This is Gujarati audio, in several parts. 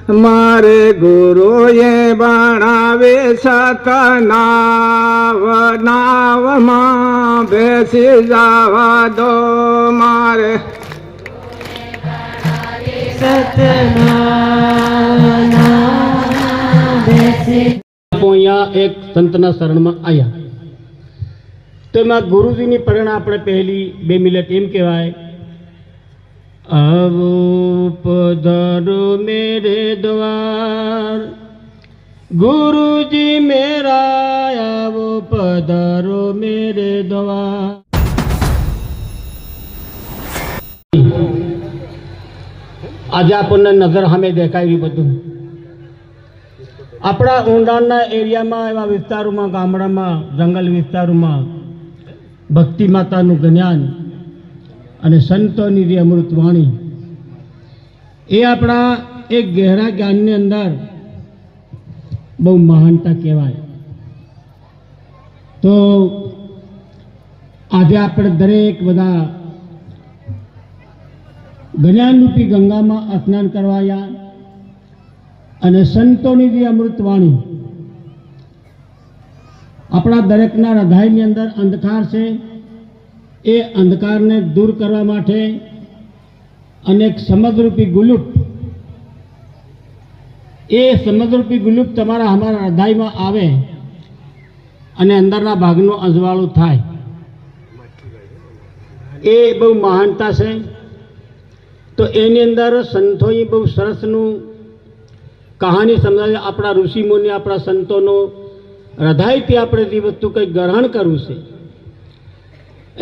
મારે ગુરુએ ભણાવે સતનાવ નાવમાં બેસી જવા દો મારે અહીંયા એક સંતના શરણમાં આવ્યા તો એમાં ગુરુજીની પ્રેરણા આપણે પહેલી 2 મિનિટ એમ કહેવાય, આવો પધારો મેરે દ્વાર ગુરુજી મેરા, આવો પધારો મેરે દ્વાર. આજે આપણને નજર સામે દેખાય બધું. આપણા ઊંડાણના એરિયામાં, એવા વિસ્તારોમાં, ગામડામાં, જંગલ વિસ્તારોમાં ભક્તિ માતાનું જ્ઞાન અને સંતોની જે અમૃત વાણી એ આપણા એક ગહેરા જ્ઞાનની અંદર બહુ મહાનતા કહેવાય. તો આજે આપણે દરેક બધા જ્ઞાનરૂપી ગંગામાં સ્નાન કરવા આવ્યા અને સંતોની જે અમૃતવાણી આપણા દરેકના હૃદયની અંદર અંધકાર છે એ અંધકારને દૂર કરવા માટે અનેક સમજરૂપી ગુલુપ, એ સમજરૂપી ગુલુપ તમારા અમારા હૃદયમાં આવે અને અંદરના ભાગનું અજવાળું થાય, એ બહુ મહાનતા છે. તો એની અંદર સંતોએ બહુ સરસનું કહાની સમજાવી. આપણા ઋષિમુનિ, આપણા સંતોનો હૃદયથી આપણે જે વસ્તુ કંઈ ગ્રહણ કરવું છે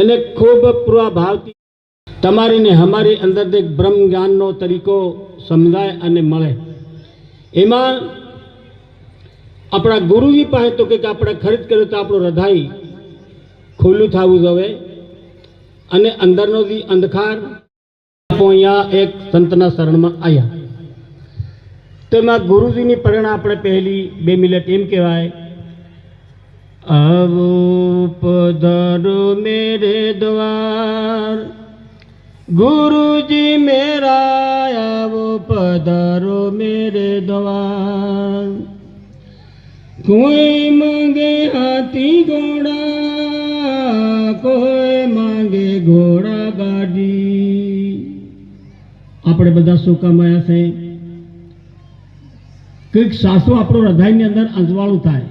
એને ખૂબ પૂર્વાભાવથી તમારી ને અમારી અંદર એક બ્રહ્મ જ્ઞાનનો તરીકો સમજાય અને મળે. એમાં આપણા ગુરુજી પાસે તો કંઈક આપણે ખરીદ કર્યું તો આપણું હૃદય ખુલ્લું થવું જોઈએ અને અંદરનો જે અંધકાર. અહીંયા એક સંતના શરણમાં આવ્યા તો એમાં ગુરુજીની પ્રેરણા આપણે પહેલી 2 મિનિટ એમ કહેવાય, આવો પધારો મેરે દ્વાર ગુરુજી મેરા, આવો પધારો મેરે દ્વાર. કોઈ માંગે હાથી ઘોડા, કોઈ માંગે ઘોડા ગાડી. આપણે બધા શું કમાયા છે? કંઈક સાસુ આપણું હૃદયની અંદર અંજવાળું થાય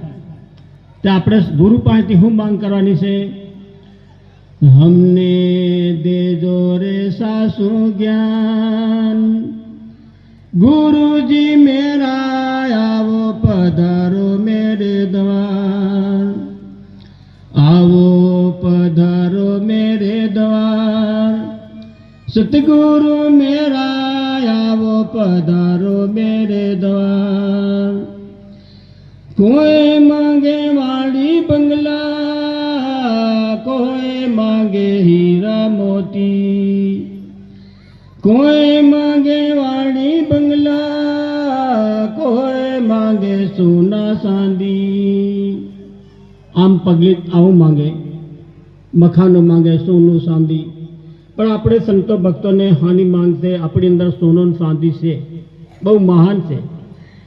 તે આપણે ગુરુ પાસેથી શું માંગ કરવાની છે? હમને દેજો રે સાસુ જ્ઞાન ગુરુજી મેરા, આવો પધારો મેરે દ્વાર, આવો પધારો મેરે દ્વાર. સતગુરુ મેરા, આવો પધારો મેરે દ્વાર. કોઈ માંગે વાડી બંગલા, કોઈ માંગે હીરા મોતી, કોઈ માંગે વાડી બંગલા, કોઈ માંગે સોના ચાંદી. આમ પગલી આવું માંગે, મખાનું માંગે, સોનું ચાંદી. પણ આપણે સંતો ભક્તોને હાની માંગશે, આપણી અંદર સોનું ચાંદી છે, બહુ મહાન છે.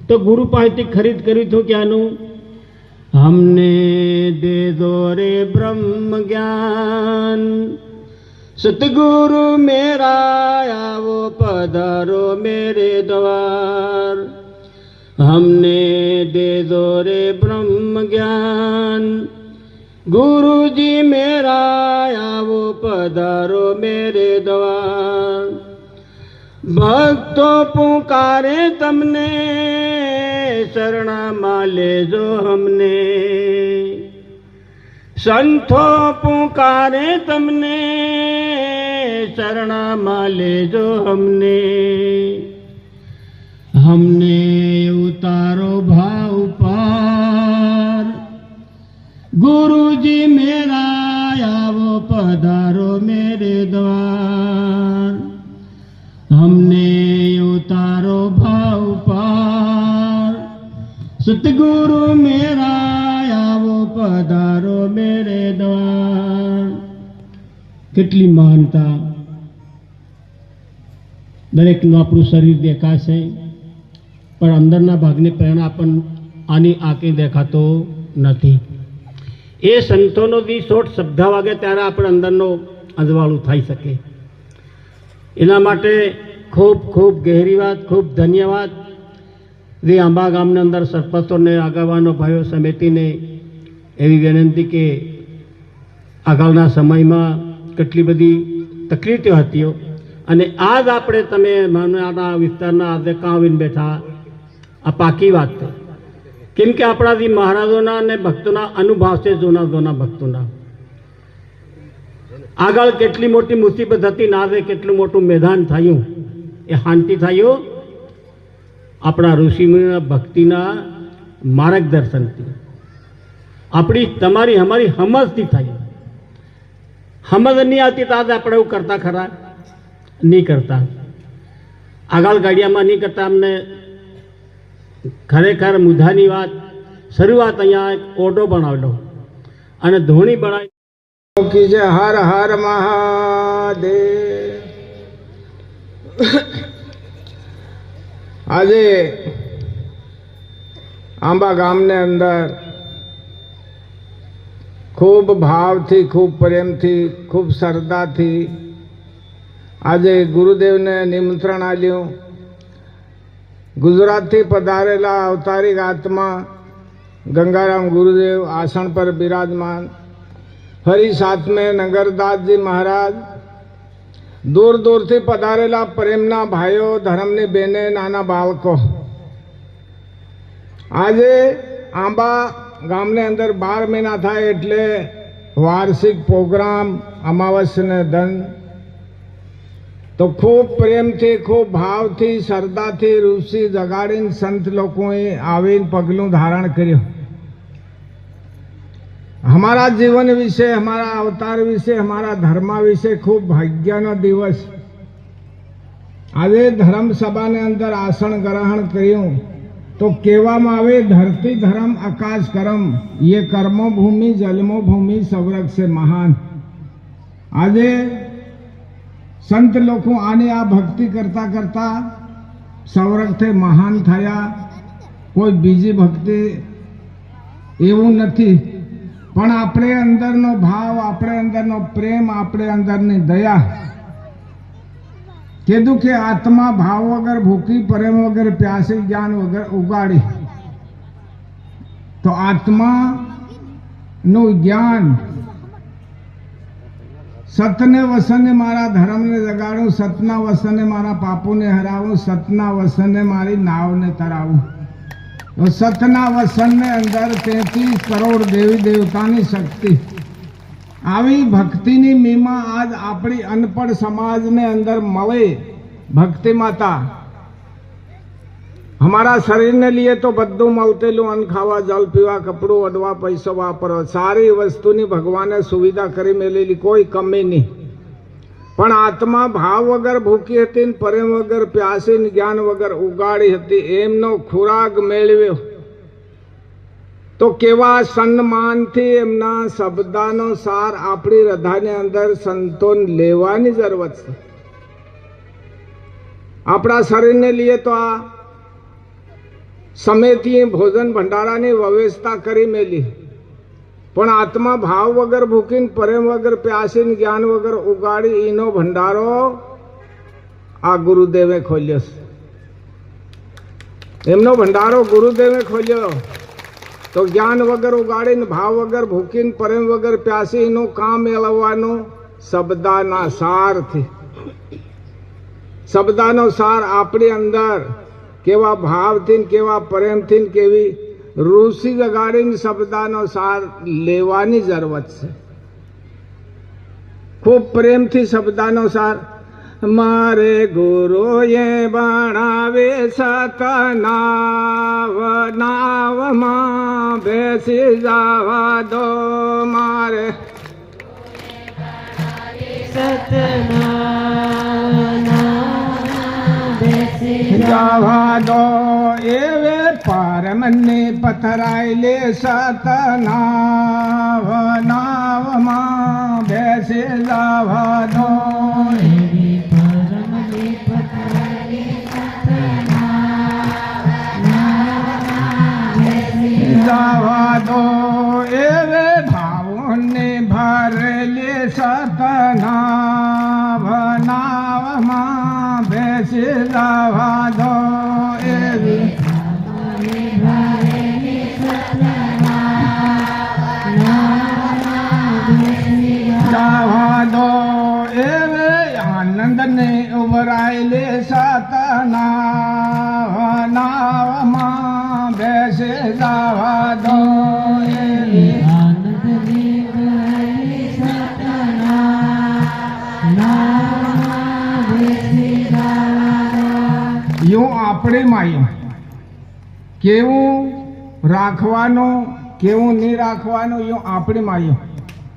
તો ગુરુ પાસેથી ખરીદ કર્યું હતું ક્યાંનું? હમને દે દો રે બ્રહ્મ જ્ઞાન સતગુરુ મેરા, આવો પધારો મેરે દ્વાર. હમને દે દો રે બ્રહ્મ જ્ઞાન ગુરુજી મેરા, આવો પધારો મેરે દ્વાર. ભક્તો પુકારે તમને, શરણામાં લેજો હમને. સંતો પુકારે તમને, શરણામાં લેજો હમને. હમને ઉતારો ભાવ પાર ગુરુજી મેરા, આવો પધારો મેરે દ્વાર. हमने उतारो भाव पार सतगुरु मेरा, आवो पधारो मेरे द्वार. કેટલી મહાનતા. દરેકનું આપણું શરીર દેખાશે, પણ અંદરના ભાગની પ્રેરણા પણ આની આંખે દેખાતો નથી. એ સંતોનો દી સોટ શબ્દા વાગે ત્યારે આપણે અંદરનો અજવાળું થઈ શકે. એના માટે ખૂબ ખૂબ ગહેરી વાત, ખૂબ ધન્યવાદ. જે આંબા ગામની અંદર સરપંચોને, આગેવાનો ભાઈઓ સમિતિને એવી વિનંતી કે આગળના સમયમાં કેટલી બધી તકલીફો હતી અને આજ આપણે તમે નાના વિસ્તારના આજે કાં આવીને બેઠા, આ પાકી વાત છે. કેમ કે આપણા જે મહારાજોના અને ભક્તોના અનુભવ છે, જૂના ભક્તોના. આગળ કેટલી મોટી મુસીબત હતી ને આજે કેટલું મોટું મેદાન થયું, એ શાંતિ થયું આપણા ઋષિમુનિના ભક્તિના માર્ગદર્શનથી, આપણી તમારી અમારી સમજથી થયું. સમજ નહીં આવતી તો આજે આપણે એવું કરતા ખરા નહીં કરતા, આગળ ગાડિયામાં નહીં કરતા. અમને ખરેખર મુદ્દાની વાત શરૂઆત અહીંયા એક ઓટો બનાવેલો અને ધોણી બનાવી કી જય. હર હર મહાદેવ. આજે આંબા ગામને અંદર ખૂબ ભાવથી, ખૂબ પ્રેમથી, ખૂબ શ્રદ્ધાથી આજે ગુરુદેવને નિમંત્રણ આપ્યું. ગુજરાતથી પધારેલા અવતારિક આત્મા ગંગારામ ગુરુદેવ આસન પર બિરાજમાન, ફરી સાતમે નગરદાસજી મહારાજ, દૂર દૂરથી પધારેલા પ્રેમના ભાઈઓ, ધર્મની બહેને, નાના બાળકો. આજે આંબા ગામને અંદર 12 મહિના થાય એટલે વાર્ષિક પ્રોગ્રામ અમાવસ્યાને ધન. તો ખૂબ પ્રેમથી, ખૂબ ભાવથી, શ્રદ્ધાથી ઋષિ જગાડીને સંત લોકોએ આવીને પગલું ધારણ કર્યું. हमारा जीवन विषय, हमारा अवतार विषय, हमारा धर्म विषय खूब भाग्यनो दिवस. आज धर्म सभा ने अंदर आसन ग्रहण कर्યું तो कहेवामां आवे धरती धर्म आकाश कर्म, ये कर्मो भूमि जलमो भूमि सौरभ से महान. आज संत लोग आने आ भक्ति करता करता सौरभ थे महान थया. कोई बीजी भक्ति एवं नहीं, पण अपने अंदरनो भाव, अपने अंदरनो प्रेम, अपने अंदरनी दया. कीधु के आत्मा भाव वगर भूखी, प्रेम वगर प्यासी, ज्ञान वगर उगाड़ी. तो आत्मा नु ज्ञान सतने वसने मारा धर्म ने जगाड़ू, सतना वसने मारा पापू ने हरावू, सतना वसने मारी नाव ने तरावू. तो सतना वसन ने अंदर 33 करोड़ देवी देवतानी शक्ति. આવી ભક્તિની મીમા આજ આપણી અનપઢ સમાજને અંદર મળે. ભક્તિ માતા हमारा शरीर ने लिए तो बद्दू मलतेलू, अन्न खावा, जल पीवा, कपड़ू ओढ़वा, पैसो वापरवा, सारी वस्तुनी भगवाने सुविधा करी मेलेली, कोई कमी नहीं. पण आत्मा भाव वगर भूखी हती, प्रेम वगर प्यासी, ज्ञान वगर उगाड़ी हती. एमनो खुराक मेळव्यो तो केवा सन्मानथी एमना शब्दानो सार आपणी हृदयने अंदर संतोन लेवानी जरूरत छे. आपणा शरीरने लिए तो आ समेती भोजन भंडारानी व्यवस्था करी मेली, पण आत्मा भाव वगर भूखीन, प्रेम वगर प्यासीन, ज्ञान वगर उगाड़ी ईनो भंडारो आ गुरुदेवे खोल्यो. एमनो भंडारो गुरुदेवे खोल्यो. तो ज्ञान वगर उगाड़ीने, भाव वगर भूखीन, प्रेम वगर प्यासी ईनो काम मेळववानो शब्दाना सार थी. शब्दानो सार आपणी अंदर केवा भाव थी, केवा प्रेम थी, केवी ऋषि जगाड़ीने शब्दानो सार लेवानी जरूरत है. खूब प्रेम थी शब्दानो सार. मारे गुरु ये बनावे सतनाव, नाव मां बेसी जावा दो. मारे जावा दो. एवे परम ने पथराइले सतनाव, नाव मां बेसी जावा दो. જવા દો યું આપણી માયું કેવું રાખવાનું કેવું નહીં રાખવાનું યું આપણી માયું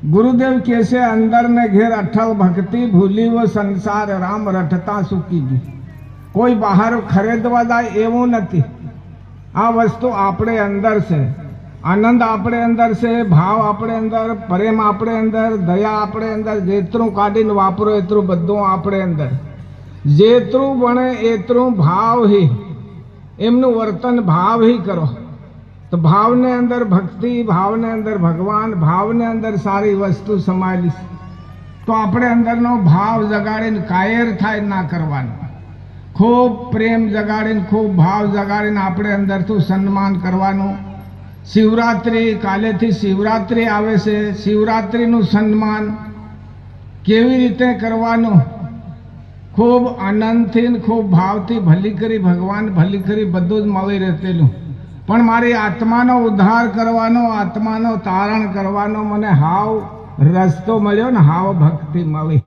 ગુરુદેવ કહેશે અંદર ને ઘેર અઠલ ભક્તિ ભૂલી વો સંસાર રામ રટતા સૂકી ગઈ કોઈ બહાર ખરીદવા જાય એવું નથી આ વસ્તુ આપણે અંદર છે આનંદ આપણે અંદર છે ભાવ આપણે અંદર પ્રેમ આપણે અંદર દયા આપણે અંદર જેટલું કાઢીને વાપરો એટલું બધું આપણે અંદર જેટલું બને એટલું ભાવ હી એમનું વર્તન ભાવ હી કરો તો ભાવને અંદર ભક્તિ ભાવને અંદર ભગવાન ભાવને અંદર સારી વસ્તુ સમાયેલી છે તો આપણે અંદરનો ભાવ જગાડીને કાયર થાય ના કરવાનું ખૂબ પ્રેમ જગાડીને ખૂબ ભાવ જગાડીને આપણે અંદરથી સન્માન કરવાનું શિવરાત્રિ કાલેથી શિવરાત્રિ આવે છે શિવરાત્રિનું સન્માન કેવી રીતે કરવાનું ખૂબ આનંદથી ને ખૂબ ભાવથી ભલી કરી ભગવાન ભલી કરી બધું જ મળી રહેલું પણ મારી આત્માનો ઉદ્ધાર કરવાનો આત્માનો તારણ કરવાનો મને હાવ રસ્તો મળ્યો ને હાવ ભક્તિ મળી